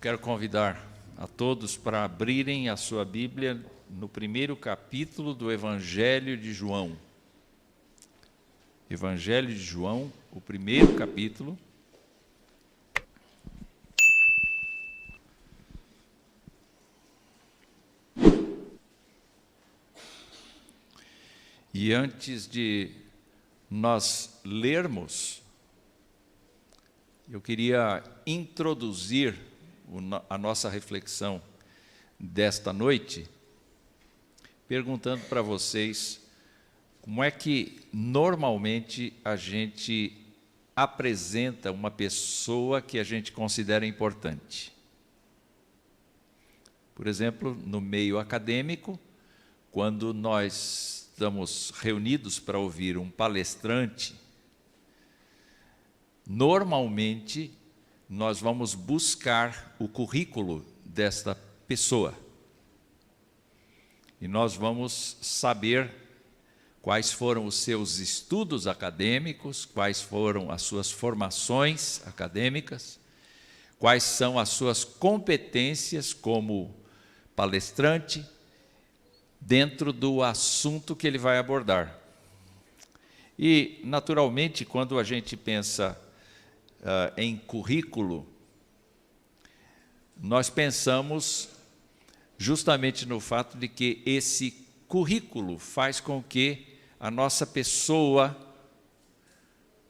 quero convidar a todos para abrirem a sua Bíblia no primeiro capítulo do Evangelho de João. Evangelho de João, o primeiro capítulo. E antes de nós lermos, eu queria introduzir a nossa reflexão desta noite, perguntando para vocês como é que normalmente a gente apresenta uma pessoa que a gente considera importante. Por exemplo, no meio acadêmico, quando nós estamos reunidos para ouvir um palestrante, normalmente nós vamos buscar o currículo desta pessoa. E nós vamos saber quais foram os seus estudos acadêmicos, quais foram as suas formações acadêmicas, quais são as suas competências como palestrante, dentro do assunto que ele vai abordar. E, naturalmente, quando a gente pensa em currículo, nós pensamos justamente no fato de que esse currículo faz com que a nossa pessoa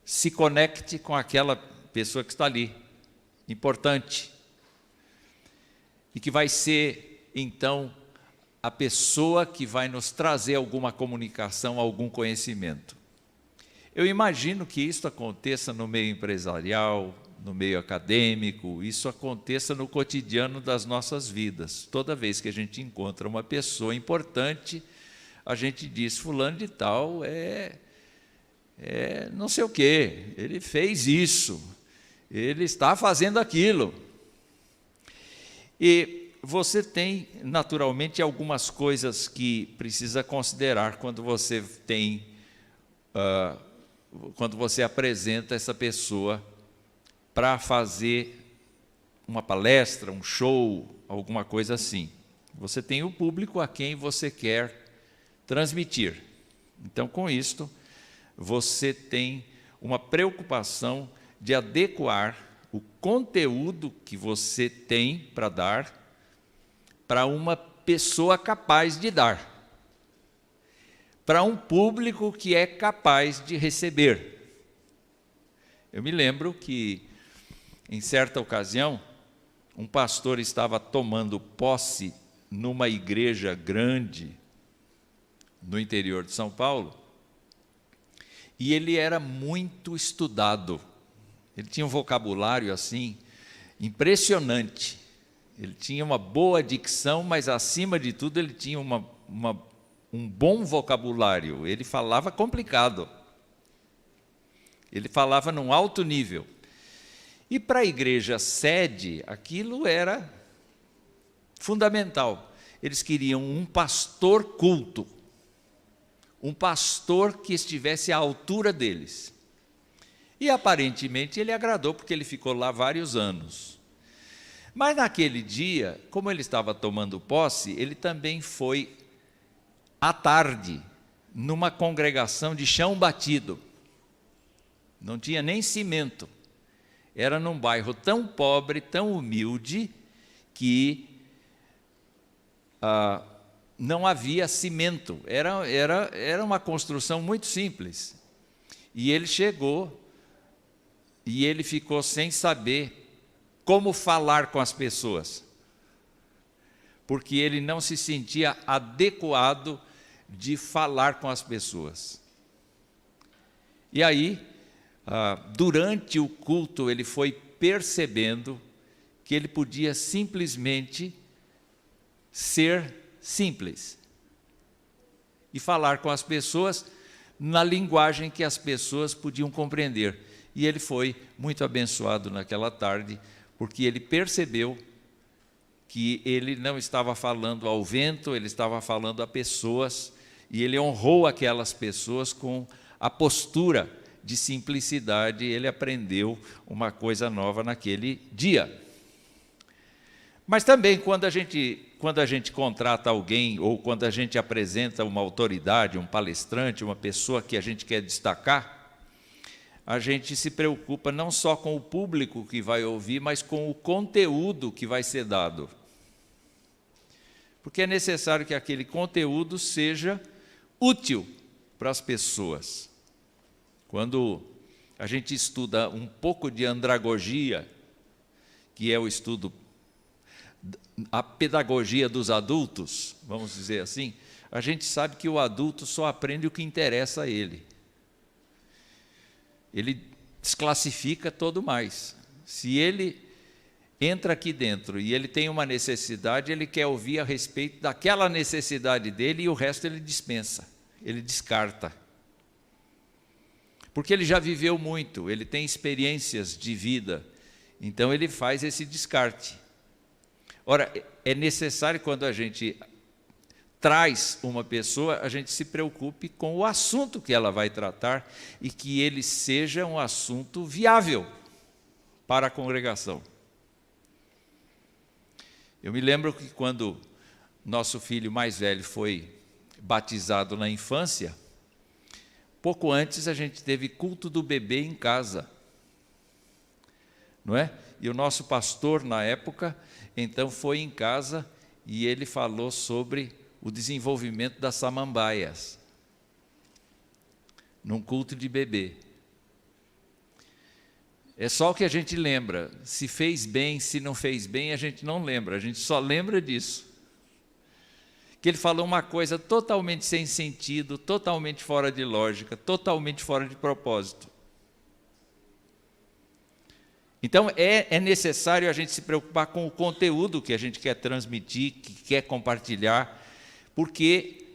se conecte com aquela pessoa que está ali, importante, e que vai ser, então, a pessoa que vai nos trazer alguma comunicação, algum conhecimento. Eu imagino que isso aconteça no meio empresarial, no meio acadêmico, isso aconteça no cotidiano das nossas vidas. Toda vez que a gente encontra uma pessoa importante, a gente diz, fulano de tal não sei o quê, ele fez isso, ele está fazendo aquilo. E você tem, naturalmente, algumas coisas que precisa considerar quando você quando você apresenta essa pessoa para fazer uma palestra, um show, alguma coisa assim. Você tem o público a quem você quer transmitir. Então, com isto, você tem uma preocupação de adequar o conteúdo que você tem para dar para uma pessoa capaz de dar, para um público que é capaz de receber. Eu me lembro que, em certa ocasião, um pastor estava tomando posse numa igreja grande no interior de São Paulo, e ele era muito estudado. Ele tinha um vocabulário assim impressionante. Ele tinha uma boa dicção, mas, acima de tudo, ele tinha um bom vocabulário. Ele falava complicado. Ele falava num alto nível. E para a igreja sede, aquilo era fundamental. Eles queriam um pastor culto, um pastor que estivesse à altura deles. E, aparentemente, ele agradou, porque ele ficou lá vários anos. Mas naquele dia, como ele estava tomando posse, ele também foi à tarde numa congregação de chão batido. Não tinha nem cimento. Era num bairro tão pobre, tão humilde, que não havia cimento. Era uma construção muito simples. E ele chegou e ele ficou sem saber como falar com as pessoas, porque ele não se sentia adequado de falar com as pessoas. E aí, durante o culto, ele foi percebendo que ele podia simplesmente ser simples e falar com as pessoas na linguagem que as pessoas podiam compreender. E ele foi muito abençoado naquela tarde, porque ele percebeu que ele não estava falando ao vento, ele estava falando a pessoas, e ele honrou aquelas pessoas com a postura de simplicidade. Ele aprendeu uma coisa nova naquele dia. Mas também quando a gente contrata alguém ou quando a gente apresenta uma autoridade, um palestrante, uma pessoa que a gente quer destacar, a gente se preocupa não só com o público que vai ouvir, mas com o conteúdo que vai ser dado. Porque é necessário que aquele conteúdo seja útil para as pessoas. Quando a gente estuda um pouco de andragogia, que é o estudo, a pedagogia dos adultos, vamos dizer assim, a gente sabe que o adulto só aprende o que interessa a ele. Ele desclassifica todo mais. Se ele entra aqui dentro e ele tem uma necessidade, ele quer ouvir a respeito daquela necessidade dele e o resto ele dispensa, ele descarta. Porque ele já viveu muito, ele tem experiências de vida, então ele faz esse descarte. Ora, é necessário quando a gente traz uma pessoa, a gente se preocupe com o assunto que ela vai tratar e que ele seja um assunto viável para a congregação. Eu me lembro que quando nosso filho mais velho foi batizado na infância, pouco antes a gente teve culto do bebê em casa, não é? E o nosso pastor na época, então foi em casa e ele falou sobre o desenvolvimento das samambaias, num culto de bebê. É só o que a gente lembra, se fez bem, se não fez bem, a gente não lembra, a gente só lembra disso. Que ele falou uma coisa totalmente sem sentido, totalmente fora de lógica, totalmente fora de propósito. Então é necessário a gente se preocupar com o conteúdo que a gente quer transmitir, que quer compartilhar, porque,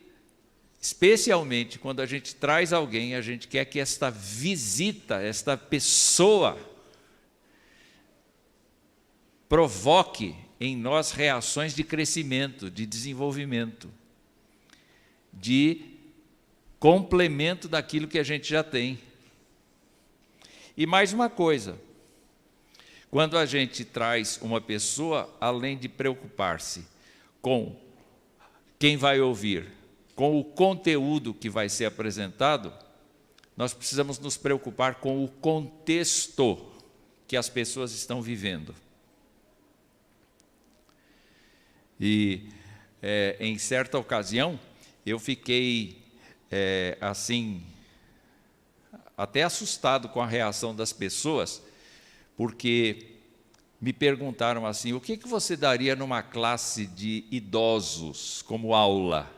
especialmente quando a gente traz alguém, a gente quer que esta visita, esta pessoa, provoque em nós reações de crescimento, de desenvolvimento, de complemento daquilo que a gente já tem. E mais uma coisa, quando a gente traz uma pessoa, além de preocupar-se com quem vai ouvir, com o conteúdo que vai ser apresentado, nós precisamos nos preocupar com o contexto que as pessoas estão vivendo. E em certa ocasião, eu fiquei assim, até assustado com a reação das pessoas, porque me perguntaram assim, o que você daria numa classe de idosos como aula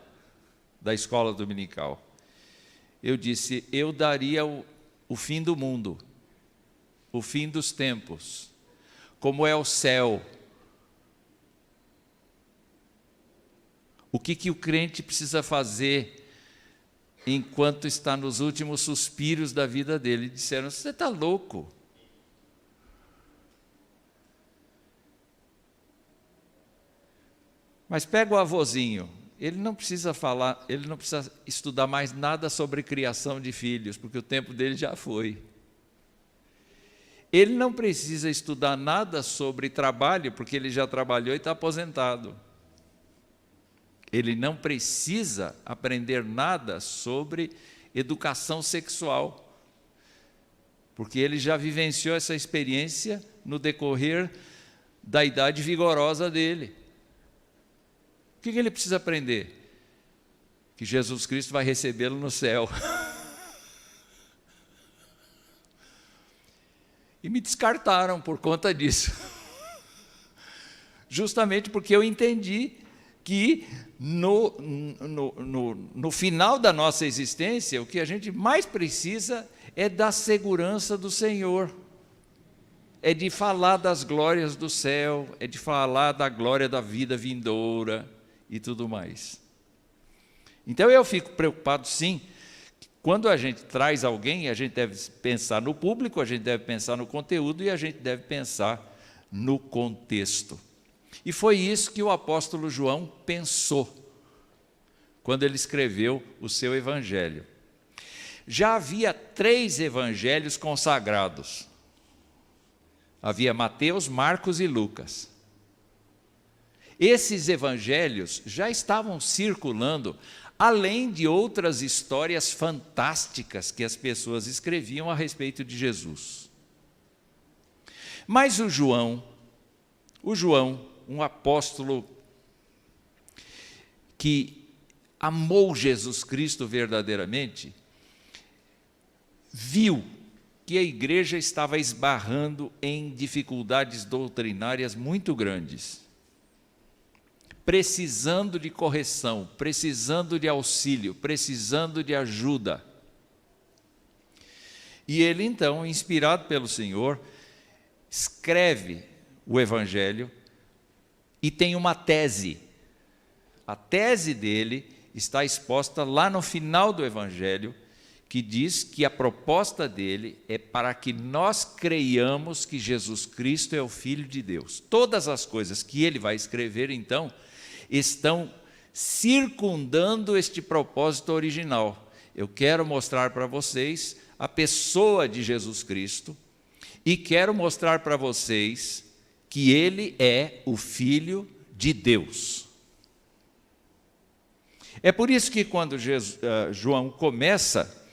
da escola dominical? Eu disse, eu daria o fim do mundo, o fim dos tempos, como é o céu. O que o crente precisa fazer enquanto está nos últimos suspiros da vida dele? Disseram, você está louco. Mas pega o avôzinho, ele não precisa falar, ele não precisa estudar mais nada sobre criação de filhos, porque o tempo dele já foi. Ele não precisa estudar nada sobre trabalho, porque ele já trabalhou e está aposentado. Ele não precisa aprender nada sobre educação sexual, porque ele já vivenciou essa experiência no decorrer da idade vigorosa dele. O que ele precisa aprender? Que Jesus Cristo vai recebê-lo no céu. E me descartaram por conta disso. Justamente porque eu entendi que no final da nossa existência, o que a gente mais precisa é da segurança do Senhor. É de falar das glórias do céu, é de falar da glória da vida vindoura e tudo mais. Então eu fico preocupado sim, quando a gente traz alguém, a gente deve pensar no público, a gente deve pensar no conteúdo e a gente deve pensar no contexto. E foi isso que o apóstolo João pensou quando ele escreveu o seu evangelho. Já havia 3 evangelhos consagrados. Havia Mateus, Marcos e Lucas. Esses evangelhos já estavam circulando, além de outras histórias fantásticas que as pessoas escreviam a respeito de Jesus. Mas o João, um apóstolo que amou Jesus Cristo verdadeiramente, viu que a igreja estava esbarrando em dificuldades doutrinárias muito grandes, precisando de correção, precisando de auxílio, precisando de ajuda. E ele então, inspirado pelo Senhor, escreve o Evangelho e tem uma tese. A tese dele está exposta lá no final do Evangelho, que diz que a proposta dele é para que nós creiamos que Jesus Cristo é o Filho de Deus. Todas as coisas que ele vai escrever, então, estão circundando este propósito original. Eu quero mostrar para vocês a pessoa de Jesus Cristo e quero mostrar para vocês que ele é o Filho de Deus. É por isso que quando João começa,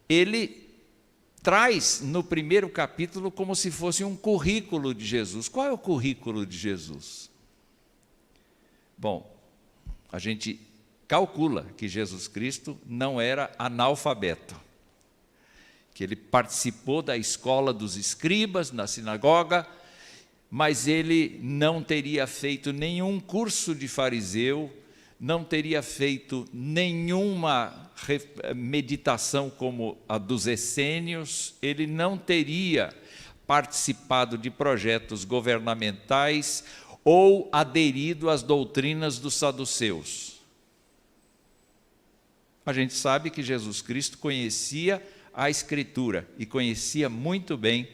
ele traz no primeiro capítulo como se fosse um currículo de Jesus. Qual é o currículo de Jesus? Bom, a gente calcula que Jesus Cristo não era analfabeto, que ele participou da escola dos escribas na sinagoga, mas ele não teria feito nenhum curso de fariseu, não teria feito nenhuma meditação como a dos essênios, ele não teria participado de projetos governamentais ou aderido às doutrinas dos saduceus. A gente sabe que Jesus Cristo conhecia a Escritura, e conhecia muito bem,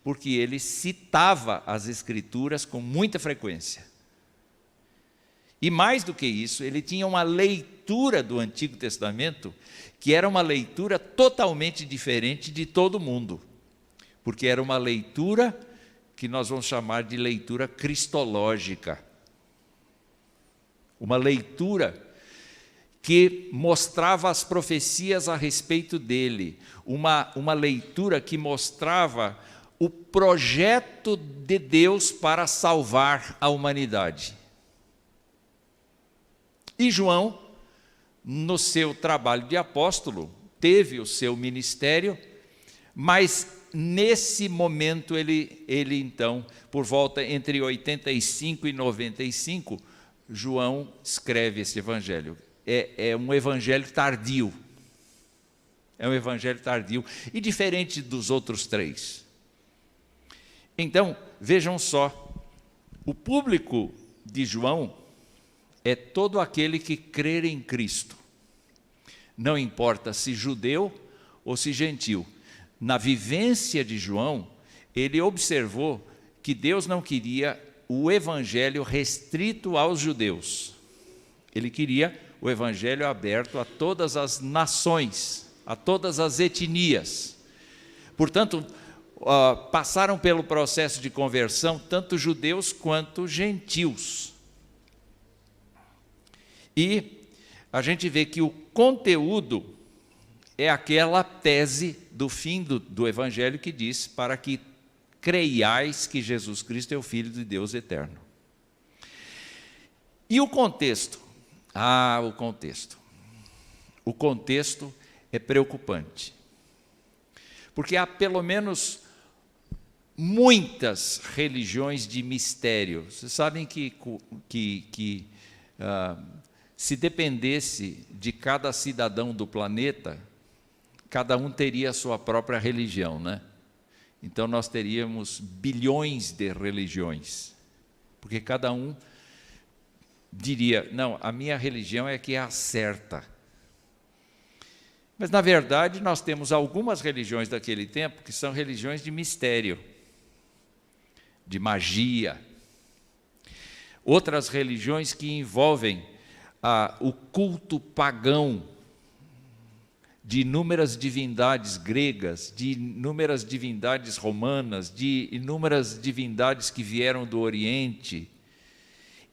porque ele citava as Escrituras com muita frequência. E mais do que isso, ele tinha uma leitura do Antigo Testamento, que era uma leitura totalmente diferente de todo mundo, porque era uma leitura que nós vamos chamar de leitura cristológica. Uma leitura que mostrava as profecias a respeito dele, uma leitura que mostrava o projeto de Deus para salvar a humanidade. E João, no seu trabalho de apóstolo, teve o seu ministério, mas nesse momento ele então, por volta entre 85 e 95, João escreve esse evangelho. É um evangelho tardio. É um evangelho tardio e diferente dos outros três. Então, vejam só, o público de João é todo aquele que crer em Cristo. Não importa se judeu ou se gentil. Na vivência de João, ele observou que Deus não queria o evangelho restrito aos judeus. Ele queria o evangelho aberto a todas as nações, a todas as etnias. Portanto, passaram pelo processo de conversão tanto judeus quanto gentios. E a gente vê que o conteúdo é aquela tese do fim do Evangelho que diz: para que creiais que Jesus Cristo é o Filho de Deus eterno. E o contexto? O contexto. O contexto é preocupante. Porque há pelo menos muitas religiões de mistério. Vocês sabem que se dependesse de cada cidadão do planeta, cada um teria a sua própria religião, né? Então nós teríamos bilhões de religiões, porque cada um diria: não, a minha religião é que é a certa. Mas na verdade nós temos algumas religiões daquele tempo que são religiões de mistério, de magia. Outras religiões que envolvem o culto pagão de inúmeras divindades gregas, de inúmeras divindades romanas, de inúmeras divindades que vieram do Oriente.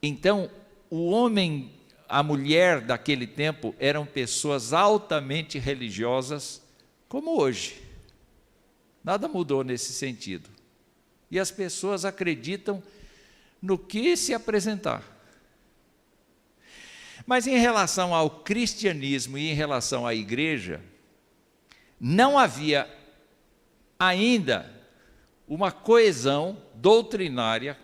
Então, o homem, a mulher daquele tempo eram pessoas altamente religiosas, como hoje. Nada mudou nesse sentido. E as pessoas acreditam no que se apresentar. Mas em relação ao cristianismo e em relação à igreja, não havia ainda uma coesão doutrinária,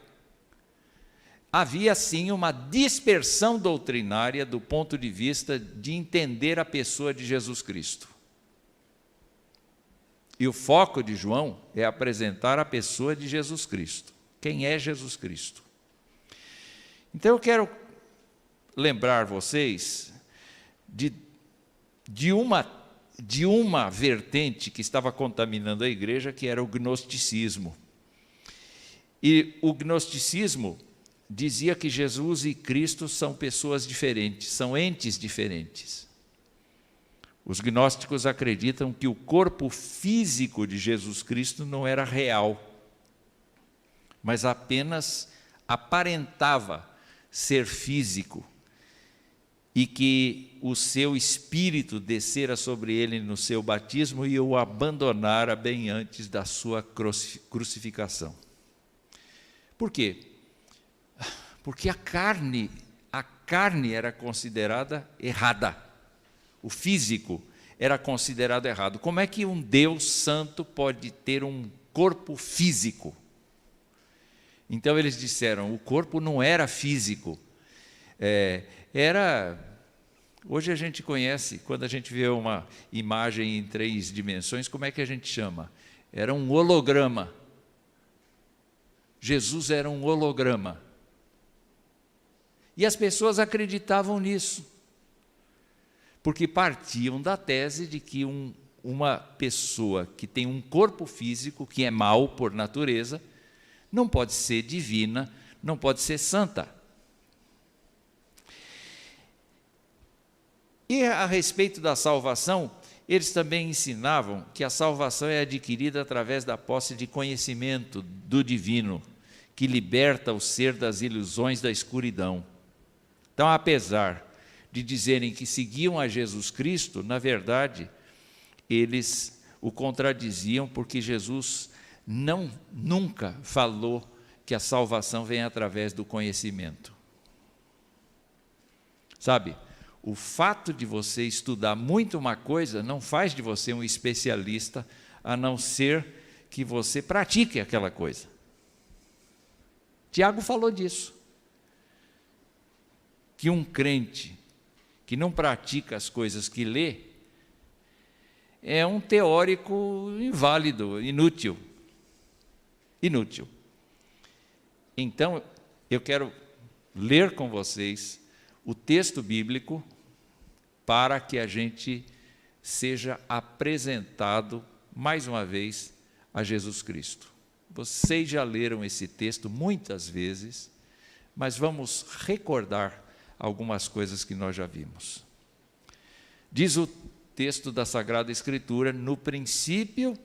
havia sim uma dispersão doutrinária do ponto de vista de entender a pessoa de Jesus Cristo. E o foco de João é apresentar a pessoa de Jesus Cristo. Quem é Jesus Cristo? Então eu quero lembrar vocês de uma vertente que estava contaminando a igreja, que era o gnosticismo. E o gnosticismo dizia que Jesus e Cristo são pessoas diferentes, são entes diferentes. Os gnósticos acreditam que o corpo físico de Jesus Cristo não era real, mas apenas aparentava ser físico, e que o seu espírito descera sobre ele no seu batismo e o abandonara bem antes da sua crucificação. Por quê? Porque a carne era considerada errada. O físico era considerado errado. Como é que um Deus santo pode ter um corpo físico? Então eles disseram, o corpo não era físico, hoje a gente conhece, quando a gente vê uma imagem em 3 dimensões, como é que a gente chama? Era um holograma. Jesus era um holograma. E as pessoas acreditavam nisso, porque partiam da tese de que uma pessoa que tem um corpo físico, que é mau por natureza, não pode ser divina, não pode ser santa. E a respeito da salvação, eles também ensinavam que a salvação é adquirida através da posse de conhecimento do divino, que liberta o ser das ilusões da escuridão. Então, apesar de dizerem que seguiam a Jesus Cristo, na verdade, eles o contradiziam, porque Jesus nunca falou que a salvação vem através do conhecimento. Sabe, o fato de você estudar muito uma coisa não faz de você um especialista, a não ser que você pratique aquela coisa. Tiago falou disso, que um crente que não pratica as coisas que lê é um teórico inválido, inútil. Então, eu quero ler com vocês o texto bíblico para que a gente seja apresentado, mais uma vez, a Jesus Cristo. Vocês já leram esse texto muitas vezes, mas vamos recordar algumas coisas que nós já vimos. Diz o texto da Sagrada Escritura, no princípio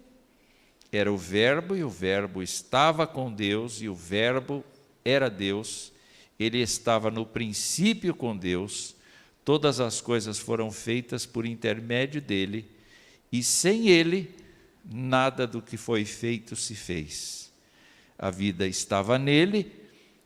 era o Verbo, e o Verbo estava com Deus, e o Verbo era Deus, ele estava no princípio com Deus, todas as coisas foram feitas por intermédio dele, e sem ele, nada do que foi feito se fez. A vida estava nele,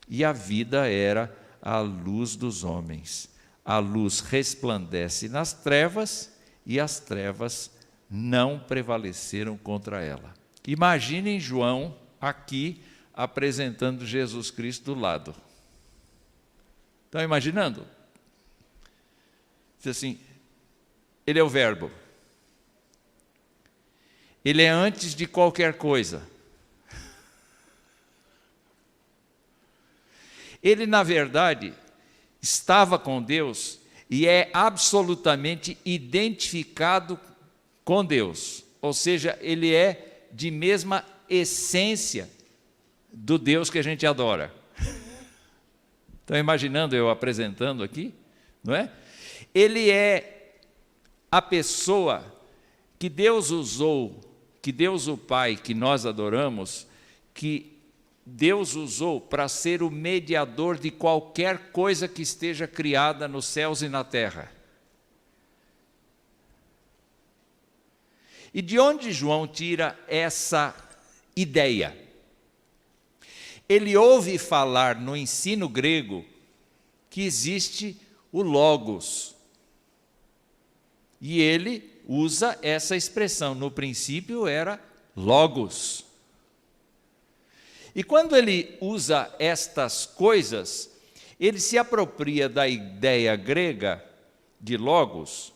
e a vida era a luz dos homens. A luz resplandece nas trevas, e as trevas não prevaleceram contra ela. Imaginem João aqui apresentando Jesus Cristo do lado. Estão imaginando? Diz assim, ele é o Verbo. Ele é antes de qualquer coisa. Ele, na verdade, estava com Deus e é absolutamente identificado com Deus. Ou seja, ele é de mesma essência do Deus que a gente adora. Estão imaginando eu apresentando aqui? Não é? Ele é a pessoa que Deus usou, que Deus o Pai, que nós adoramos, que Deus usou para ser o mediador de qualquer coisa que esteja criada nos céus e na terra. E de onde João tira essa ideia? Ele ouve falar no ensino grego que existe o Logos. E ele usa essa expressão. No princípio era Logos. E quando ele usa estas coisas, ele se apropria da ideia grega de Logos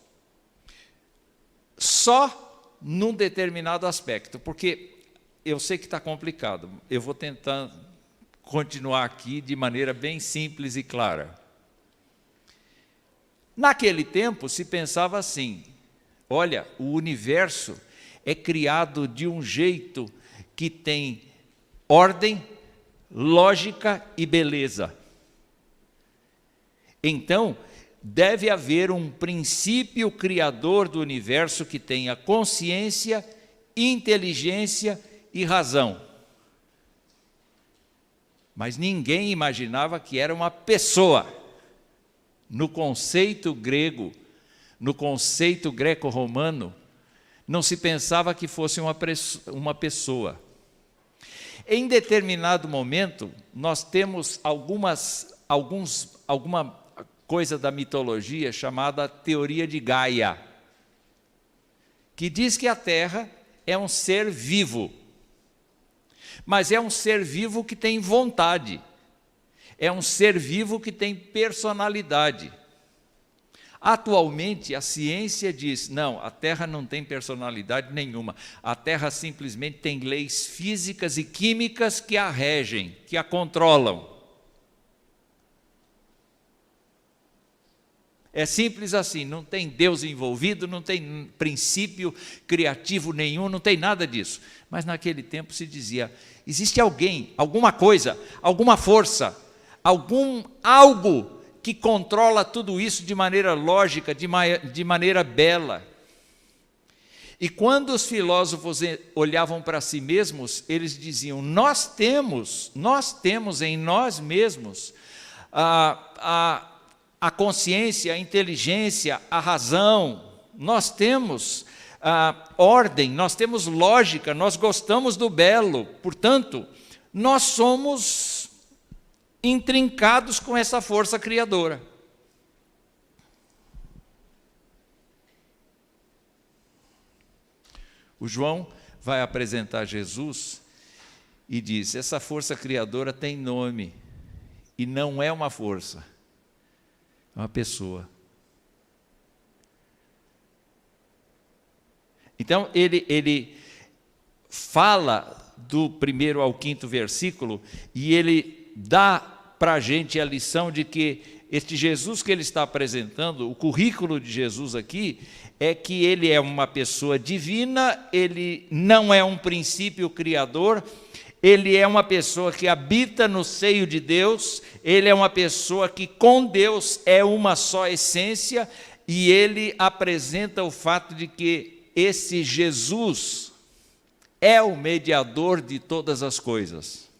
só num determinado aspecto, porque eu sei que está complicado, eu vou tentar continuar aqui de maneira bem simples e clara. Naquele tempo se pensava assim, olha, o universo é criado de um jeito que tem ordem, lógica e beleza. Então, deve haver um princípio criador do universo que tenha consciência, inteligência e razão. Mas ninguém imaginava que era uma pessoa. No conceito grego, no conceito greco-romano, não se pensava que fosse uma pessoa. Em determinado momento, nós temos alguma coisa da mitologia chamada teoria de Gaia, que diz que a Terra é um ser vivo, mas é um ser vivo que tem vontade, é um ser vivo que tem personalidade. Atualmente, a ciência diz, não, a Terra não tem personalidade nenhuma. A Terra simplesmente tem leis físicas e químicas que a regem, que a controlam. É simples assim, não tem Deus envolvido, não tem princípio criativo nenhum, não tem nada disso. Mas naquele tempo se dizia, existe alguém, alguma coisa, alguma força, algo que controla tudo isso de maneira lógica, de maneira bela. E quando os filósofos olhavam para si mesmos, eles diziam, nós temos em nós mesmos a consciência, a inteligência, a razão, nós temos ordem, nós temos lógica, nós gostamos do belo, portanto, nós somos intrincados com essa força criadora. O João vai apresentar Jesus e diz, essa força criadora tem nome, e não é uma força, é uma pessoa. Então, ele fala do 1º ao 5º versículo, e ele dá para a gente a lição de que este Jesus que ele está apresentando, o currículo de Jesus aqui, é que ele é uma pessoa divina, ele não é um princípio criador, ele é uma pessoa que habita no seio de Deus, ele é uma pessoa que com Deus é uma só essência, e ele apresenta o fato de que esse Jesus é o mediador de todas as coisas.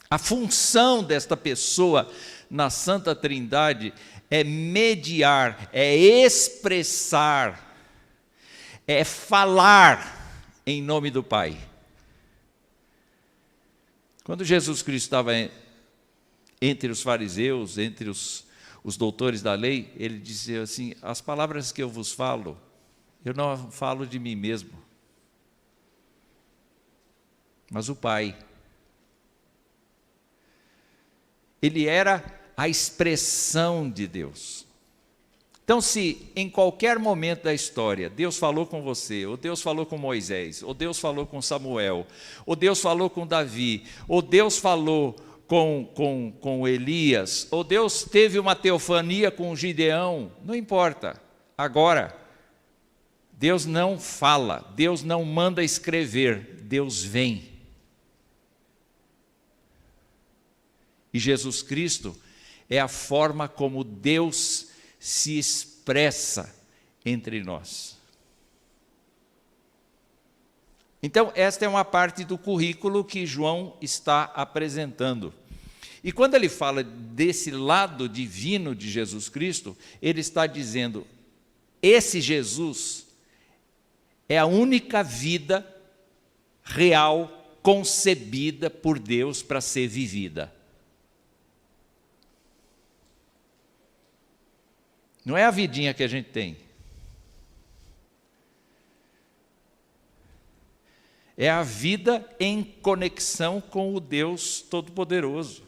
A função desta pessoa na Santa Trindade é mediar, é expressar, é falar em nome do Pai. Quando Jesus Cristo estava entre os fariseus, entre os doutores da lei, ele dizia assim, as palavras que eu vos falo, eu não falo de mim mesmo, mas o Pai. Ele era a expressão de Deus. Então, se em qualquer momento da história Deus falou com você, ou Deus falou com Moisés, ou Deus falou com Samuel, ou Deus falou com Davi, ou Deus falou com Elias, ou Deus teve uma teofania com Gideão, não importa. Agora, Deus não fala, Deus não manda escrever, Deus vem. E Jesus Cristo é a forma como Deus se expressa entre nós. Então, esta é uma parte do currículo que João está apresentando. E quando ele fala desse lado divino de Jesus Cristo, ele está dizendo, esse Jesus é a única vida real concebida por Deus para ser vivida. Não é a vidinha que a gente tem. É a vida em conexão com o Deus Todo-Poderoso.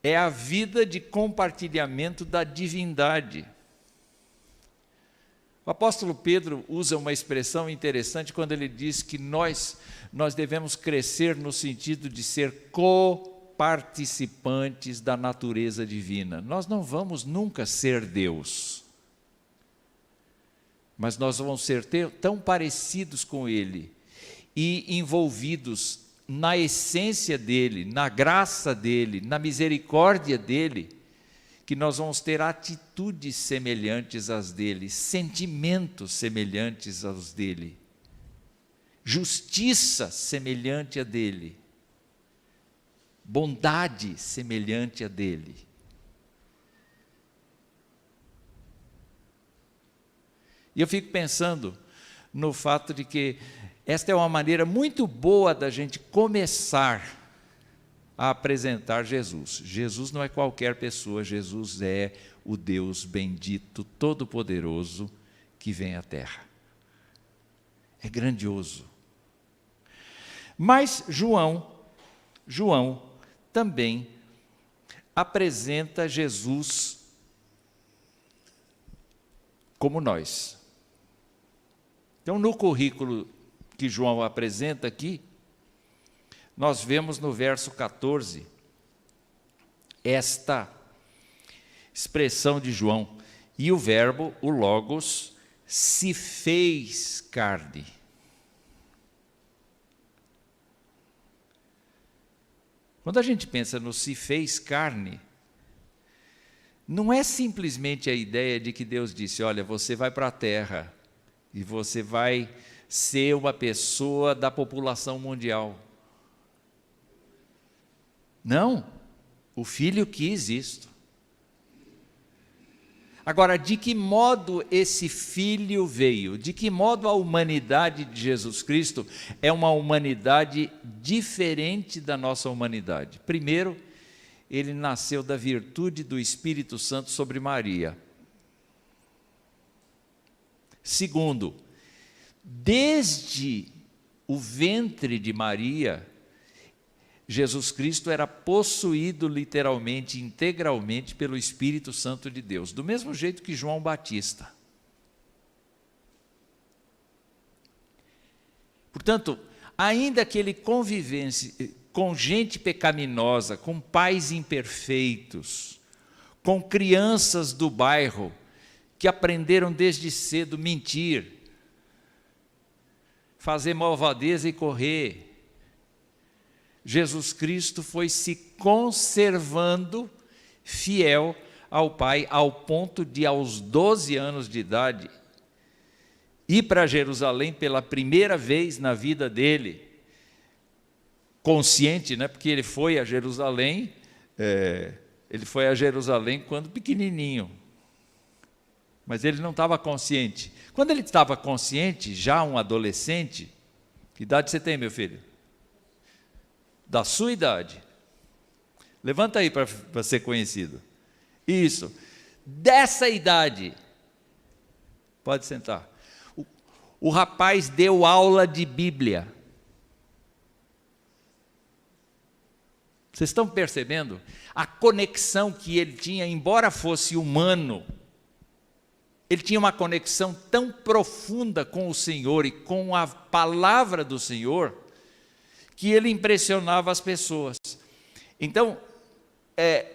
É a vida de compartilhamento da divindade. O apóstolo Pedro usa uma expressão interessante quando ele diz que nós devemos crescer no sentido de ser coparticipantes da natureza divina. Nós não vamos nunca ser Deus, mas nós vamos ser tão parecidos com Ele e envolvidos na essência dEle, na graça dEle, na misericórdia dEle, que nós vamos ter atitudes semelhantes às dele, sentimentos semelhantes aos dele, justiça semelhante a dele, bondade semelhante a dele. E eu fico pensando no fato de que esta é uma maneira muito boa da gente começar a apresentar Jesus. Jesus não é qualquer pessoa, Jesus é o Deus bendito, todo-poderoso, que vem à terra. É grandioso. Mas João também apresenta Jesus como nós. Então, no currículo que João apresenta aqui, nós vemos no verso 14, esta expressão de João, e o verbo, o Logos, se fez carne. Quando a gente pensa no se fez carne, não é simplesmente a ideia de que Deus disse, olha, você vai para a terra e você vai ser uma pessoa da população mundial. Não, o Filho quis isto. Agora, de que modo esse Filho veio? De que modo a humanidade de Jesus Cristo é uma humanidade diferente da nossa humanidade? Primeiro, ele nasceu da virtude do Espírito Santo sobre Maria. Segundo, desde o ventre de Maria, Jesus Cristo era possuído literalmente, integralmente pelo Espírito Santo de Deus, do mesmo jeito que João Batista. Portanto, ainda que ele convivesse com gente pecaminosa, com pais imperfeitos, com crianças do bairro que aprenderam desde cedo mentir, fazer malvadeza e correr, Jesus Cristo foi se conservando fiel ao Pai, ao ponto de, aos 12 anos de idade, ir para Jerusalém pela primeira vez na vida dele, consciente, né? Porque ele foi a Jerusalém, quando pequenininho, mas ele não estava consciente. Quando ele estava consciente, já um adolescente, que idade você tem, meu filho? Da sua idade. Levanta aí para ser conhecido. Isso. Dessa idade. Pode sentar. O rapaz deu aula de Bíblia. Vocês estão percebendo? A conexão que ele tinha, embora fosse humano, ele tinha uma conexão tão profunda com o Senhor e com a palavra do Senhor, que ele impressionava as pessoas. Então,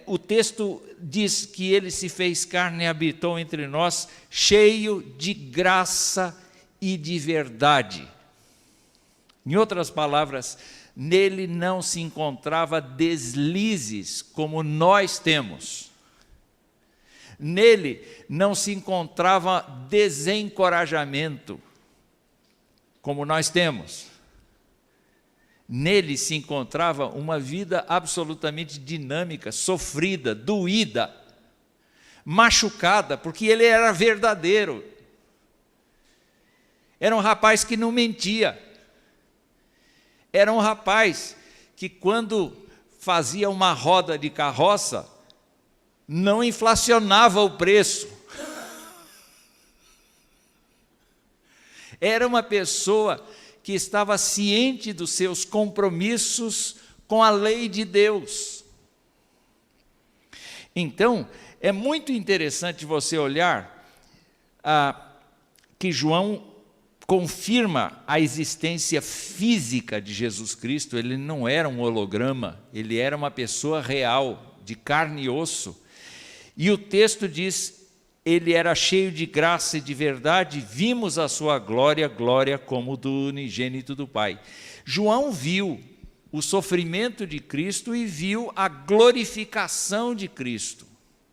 o texto diz que ele se fez carne e habitou entre nós, cheio de graça e de verdade. Em outras palavras, nele não se encontrava deslizes como nós temos. Nele não se encontrava desencorajamento. como nós temos. Nele se encontrava uma vida absolutamente dinâmica, sofrida, doída, machucada, porque ele era verdadeiro. Era um rapaz que não mentia. Era um rapaz que, quando fazia uma roda de carroça, não inflacionava o preço. Era uma pessoa que estava ciente dos seus compromissos com a lei de Deus. Então, é muito interessante você olhar que João confirma a existência física de Jesus Cristo. Ele não era um holograma, ele era uma pessoa real, de carne e osso. E o texto diz: ele era cheio de graça e de verdade, vimos a sua glória, glória como do unigênito do Pai. João viu o sofrimento de Cristo e viu a glorificação de Cristo.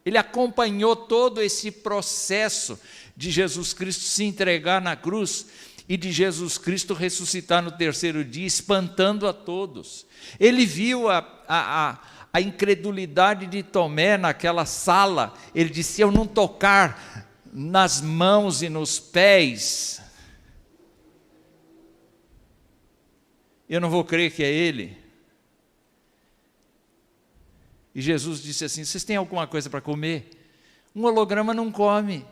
Ele acompanhou todo esse processo de Jesus Cristo se entregar na cruz e de Jesus Cristo ressuscitar no terceiro dia, espantando a todos. Ele viu a incredulidade de Tomé naquela sala. Ele disse: se eu não tocar nas mãos e nos pés, eu não vou crer que é ele. E Jesus disse assim: vocês têm alguma coisa para comer? Um holograma não come.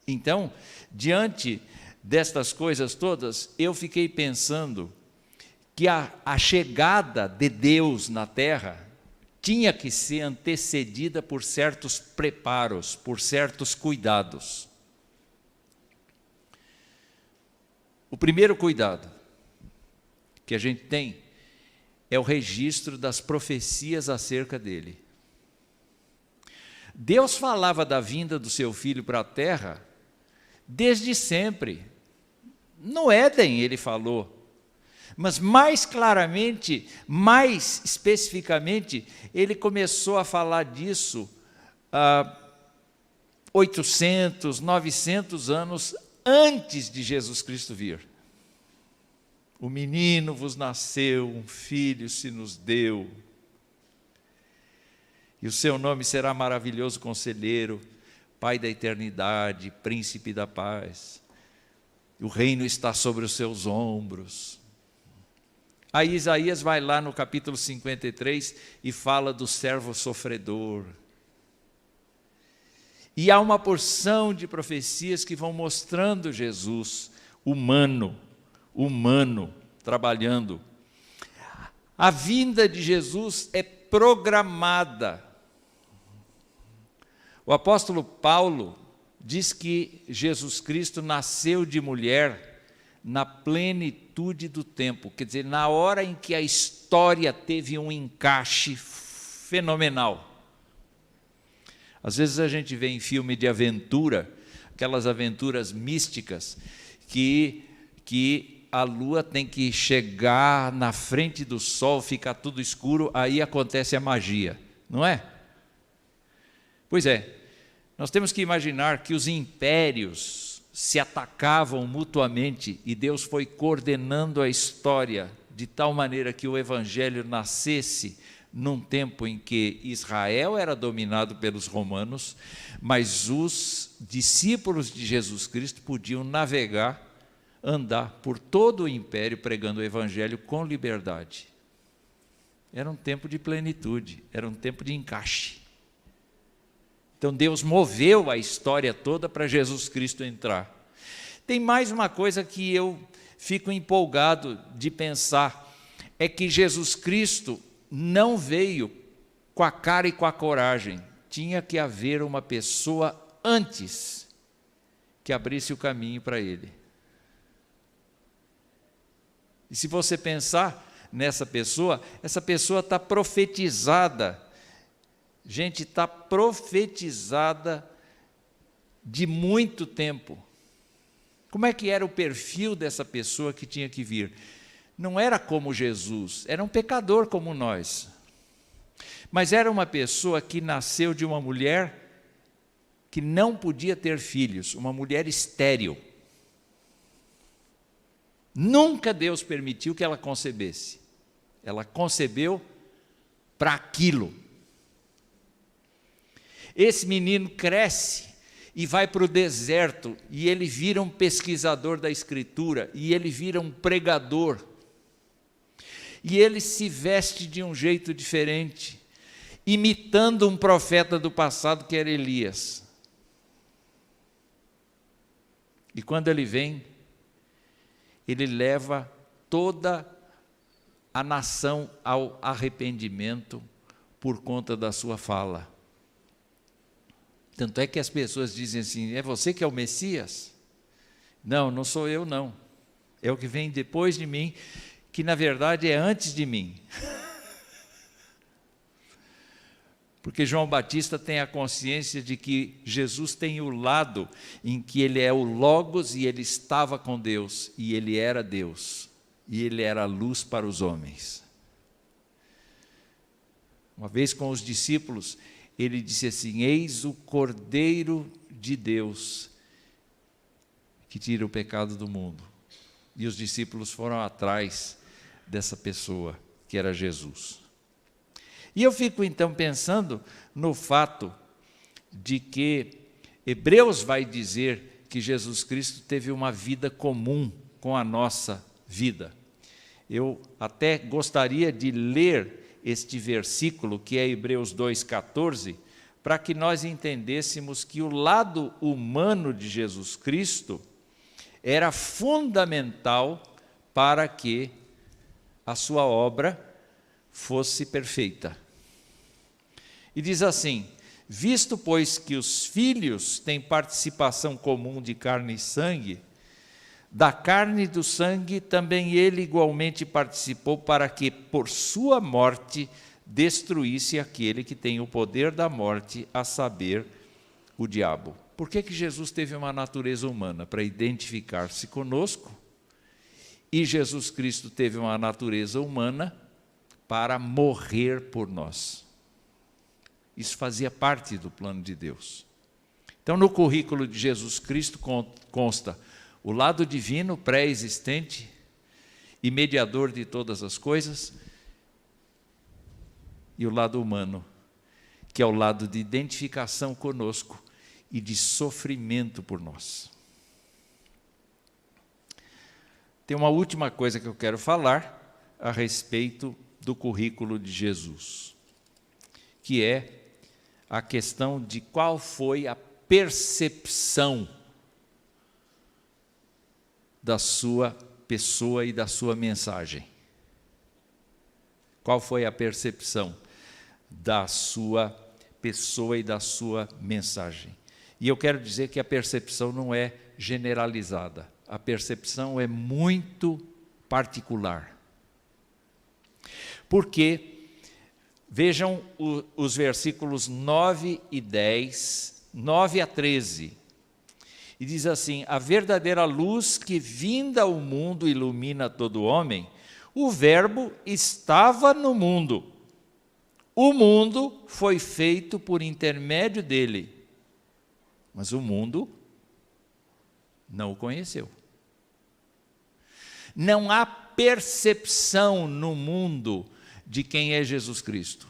Então, diante destas coisas todas, eu fiquei pensando que a chegada de Deus na terra tinha que ser antecedida por certos preparos, por certos cuidados. O primeiro cuidado que a gente tem é o registro das profecias acerca dele. Deus falava da vinda do seu filho para a terra desde sempre. No Éden ele falou. Mas mais claramente, mais especificamente, ele começou a falar disso 800, 900 anos antes de Jesus Cristo vir. O menino vos nasceu, um filho se nos deu, e o seu nome será maravilhoso conselheiro, Pai da eternidade, príncipe da paz. O reino está sobre os seus ombros. Aí Isaías vai lá no capítulo 53 e fala do servo sofredor. E há uma porção de profecias que vão mostrando Jesus humano, trabalhando. A vinda de Jesus é programada. O apóstolo Paulo diz que Jesus Cristo nasceu de mulher na plenitude do tempo, quer dizer, na hora em que a história teve um encaixe fenomenal. Às vezes a gente vê em filme de aventura, aquelas aventuras místicas, que a lua tem que chegar na frente do sol, ficar tudo escuro, aí acontece a magia, não é? Pois é, nós temos que imaginar que os impérios se atacavam mutuamente e Deus foi coordenando a história de tal maneira que o evangelho nascesse num tempo em que Israel era dominado pelos romanos, mas os discípulos de Jesus Cristo podiam navegar, andar por todo o império pregando o evangelho com liberdade. Era um tempo de plenitude, era um tempo de encaixe. Então Deus moveu a história toda para Jesus Cristo entrar. Tem mais uma coisa que eu fico empolgado de pensar, é que Jesus Cristo não veio com a cara e com a coragem. Tinha que haver uma pessoa antes que abrisse o caminho para ele. E se você pensar nessa pessoa, essa pessoa está profetizada. Gente, está profetizada de muito tempo. Como é que era o perfil dessa pessoa que tinha que vir? Não era como Jesus, era um pecador como nós. Mas era uma pessoa que nasceu de uma mulher que não podia ter filhos, uma mulher estéril. Nunca Deus permitiu que ela concebesse. Ela concebeu para aquilo. Esse menino cresce e vai para o deserto, e ele vira um pesquisador da Escritura, e ele vira um pregador. E ele se veste de um jeito diferente, imitando um profeta do passado que era Elias. E quando ele vem, ele leva toda a nação ao arrependimento por conta da sua fala. Tanto é que as pessoas dizem assim: é você que é o Messias? Não, não sou eu não. É o que vem depois de mim, que na verdade é antes de mim. Porque João Batista tem a consciência de que Jesus tem o lado em que ele é o Logos e ele estava com Deus, e ele era Deus, e ele era a luz para os homens. Uma vez com os discípulos, ele disse assim: eis o Cordeiro de Deus, que tira o pecado do mundo. E os discípulos foram atrás dessa pessoa, que era Jesus. E eu fico então pensando no fato de que Hebreus vai dizer que Jesus Cristo teve uma vida comum com a nossa vida. Eu até gostaria de ler este versículo, que é Hebreus 2,14, para que nós entendêssemos que o lado humano de Jesus Cristo era fundamental para que a sua obra fosse perfeita. E diz assim: visto, pois, que os filhos têm participação comum de carne e sangue, da carne e do sangue também ele igualmente participou, para que, por sua morte, destruísse aquele que tem o poder da morte, a saber, o diabo. Por que Jesus teve uma natureza humana? Para identificar-se conosco. E Jesus Cristo teve uma natureza humana para morrer por nós. Isso fazia parte do plano de Deus. Então, no currículo de Jesus Cristo consta o lado divino, pré-existente e mediador de todas as coisas, e o lado humano, que é o lado de identificação conosco e de sofrimento por nós. Tem uma última coisa que eu quero falar a respeito do currículo de Jesus, que é a questão de qual foi a percepção da sua pessoa e da sua mensagem. Qual foi a percepção da sua pessoa e da sua mensagem? E eu quero dizer que a percepção não é generalizada. A percepção é muito particular. Porque vejam os versículos 9 e 10, 9 a 13. E diz assim: a verdadeira luz que vinda ao mundo ilumina todo homem, o verbo estava no mundo. O mundo foi feito por intermédio dele, mas o mundo não o conheceu. Não há percepção no mundo de quem é Jesus Cristo.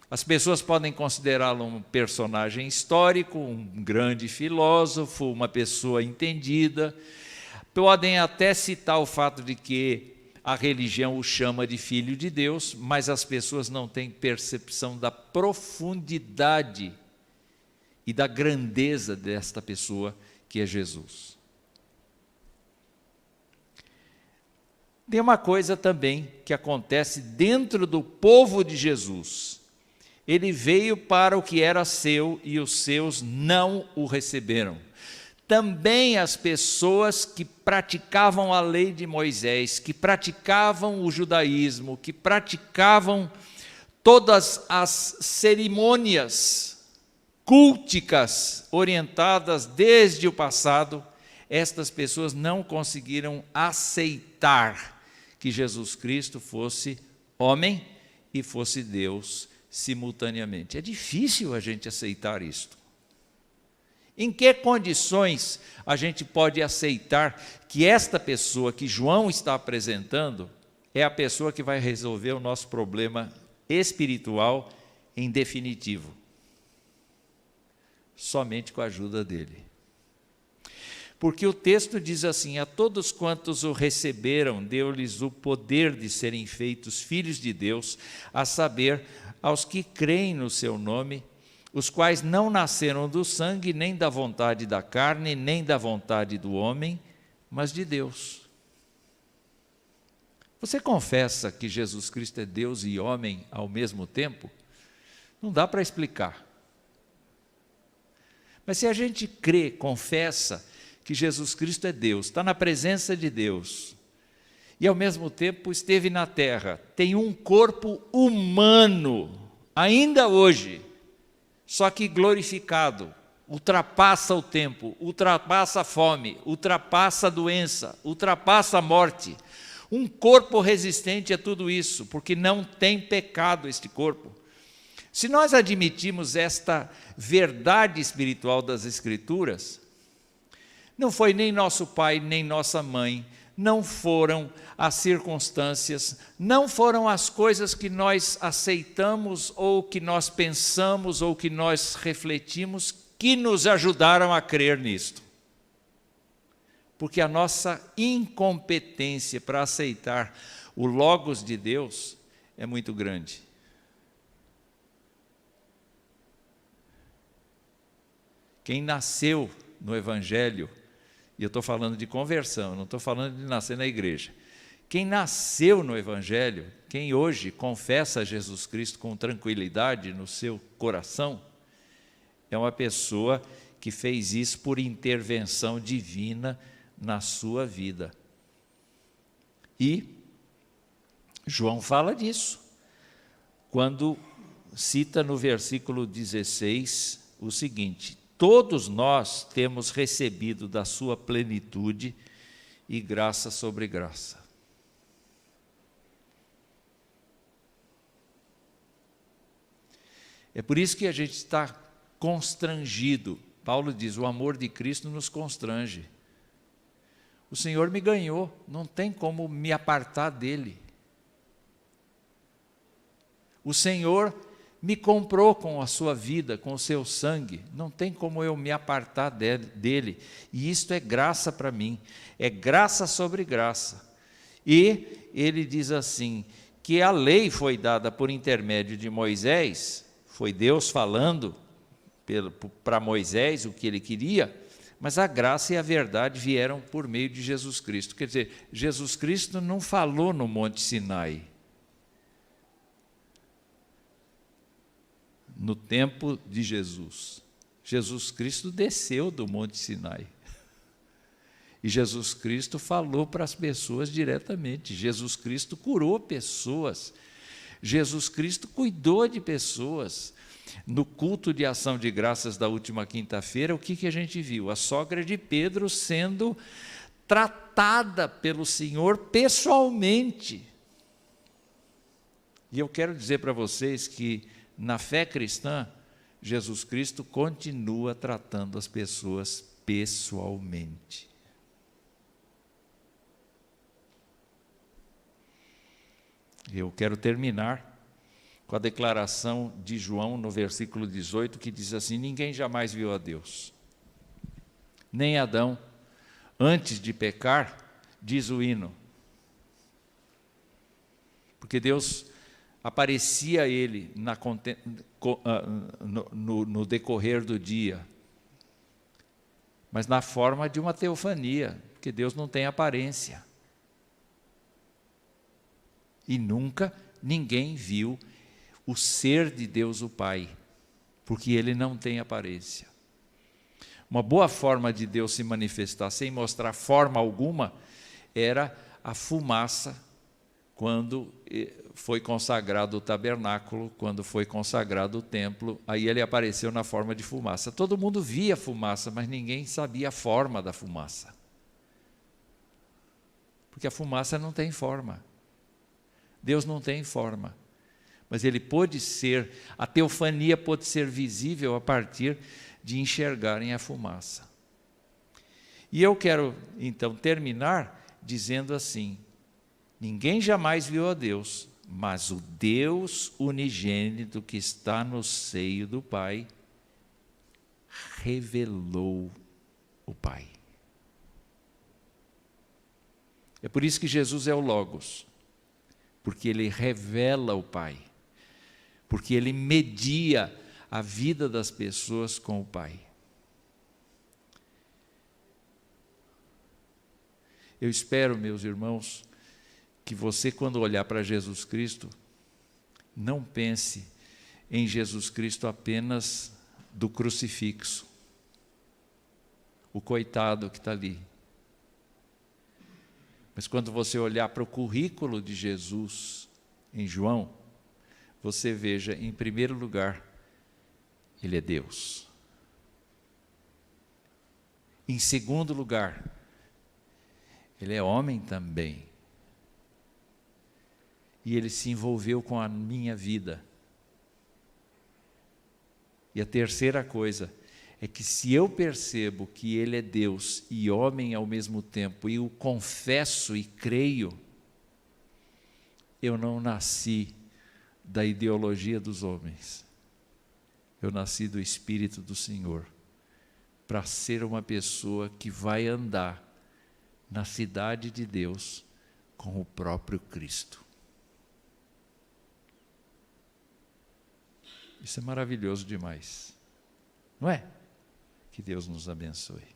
As pessoas podem considerá-lo um personagem histórico, um grande filósofo, uma pessoa entendida. Podem até citar o fato de que a religião o chama de filho de Deus, mas as pessoas não têm percepção da profundidade e da grandeza desta pessoa que é Jesus. Tem uma coisa também que acontece dentro do povo de Jesus. Ele veio para o que era seu e os seus não o receberam. Também as pessoas que praticavam a lei de Moisés, que praticavam o judaísmo, que praticavam todas as cerimônias culticas orientadas desde o passado, estas pessoas não conseguiram aceitar que Jesus Cristo fosse homem e fosse Deus, simultaneamente. É difícil a gente aceitar isto. Em que condições a gente pode aceitar que esta pessoa que João está apresentando é a pessoa que vai resolver o nosso problema espiritual em definitivo? Somente com a ajuda dele. Porque o texto diz assim: a todos quantos o receberam, deu-lhes o poder de serem feitos filhos de Deus, a saber, aos que creem no seu nome, os quais não nasceram do sangue, nem da vontade da carne, nem da vontade do homem, mas de Deus. Você confessa que Jesus Cristo é Deus e homem ao mesmo tempo? Não dá para explicar. Mas se a gente crê, confessa que Jesus Cristo é Deus, está na presença de Deus, e ao mesmo tempo esteve na terra, tem um corpo humano, ainda hoje, só que glorificado, ultrapassa o tempo, ultrapassa a fome, ultrapassa a doença, ultrapassa a morte. Um corpo resistente a tudo isso, porque não tem pecado este corpo. Se nós admitimos esta verdade espiritual das Escrituras, não foi nem nosso pai, nem nossa mãe, não foram as circunstâncias, não foram as coisas que nós aceitamos, ou que nós pensamos, ou que nós refletimos, que nos ajudaram a crer nisto. Porque a nossa incompetência para aceitar o Logos de Deus é muito grande. Quem nasceu no Evangelho, e eu estou falando de conversão, não estou falando de nascer na igreja. Quem nasceu no Evangelho, quem hoje confessa Jesus Cristo com tranquilidade no seu coração, é uma pessoa que fez isso por intervenção divina na sua vida. E João fala disso, quando cita no versículo 16 o seguinte: todos nós temos recebido da sua plenitude e graça sobre graça. É por isso que a gente está constrangido. Paulo diz: o amor de Cristo nos constrange. O Senhor me ganhou, não tem como me apartar dele. O Senhor me comprou com a sua vida, com o seu sangue, não tem como eu me apartar dele, e isto é graça para mim, é graça sobre graça. E ele diz assim, que a lei foi dada por intermédio de Moisés, foi Deus falando para Moisés o que ele queria, mas a graça e a verdade vieram por meio de Jesus Cristo. Quer dizer, Jesus Cristo não falou no Monte Sinai, no tempo de Jesus. Jesus Cristo desceu do Monte Sinai. E Jesus Cristo falou para as pessoas diretamente. Jesus Cristo curou pessoas. Jesus Cristo cuidou de pessoas. No culto de ação de graças da última quinta-feira, o que a gente viu? A sogra de Pedro sendo tratada pelo Senhor pessoalmente. E eu quero dizer para vocês que na fé cristã, Jesus Cristo continua tratando as pessoas pessoalmente. Eu quero terminar com a declaração de João no versículo 18, que diz assim: ninguém jamais viu a Deus, nem Adão, antes de pecar, diz o hino. Porque Deus aparecia a ele no decorrer do dia, mas na forma de uma teofania, porque Deus não tem aparência. E nunca ninguém viu o ser de Deus o Pai, porque ele não tem aparência. Uma boa forma de Deus se manifestar sem mostrar forma alguma era a fumaça, quando foi consagrado o tabernáculo, quando foi consagrado o templo, aí ele apareceu na forma de fumaça. Todo mundo via fumaça, mas ninguém sabia a forma da fumaça. Porque a fumaça não tem forma. Deus não tem forma. mas ele pôde ser, a teofania pôde ser visível a partir de enxergarem a fumaça. E eu quero, então, terminar dizendo assim: ninguém jamais viu a Deus, mas o Deus unigênito que está no seio do Pai revelou o Pai. É por isso que Jesus é o Logos, porque ele revela o Pai, porque ele media a vida das pessoas com o Pai. Eu espero, meus irmãos, que você, quando olhar para Jesus Cristo, não pense em Jesus Cristo apenas do crucifixo, o coitado que está ali. Mas quando você olhar para o currículo de Jesus em João, você veja, em primeiro lugar, ele é Deus. Em segundo lugar, ele é homem também. E ele se envolveu com a minha vida. E a terceira coisa é que, se eu percebo que ele é Deus e homem ao mesmo tempo, e o confesso e creio, eu não nasci da ideologia dos homens. Eu nasci do Espírito do Senhor, para ser uma pessoa que vai andar na cidade de Deus com o próprio Cristo. Isso é maravilhoso demais, não é? Que Deus nos abençoe.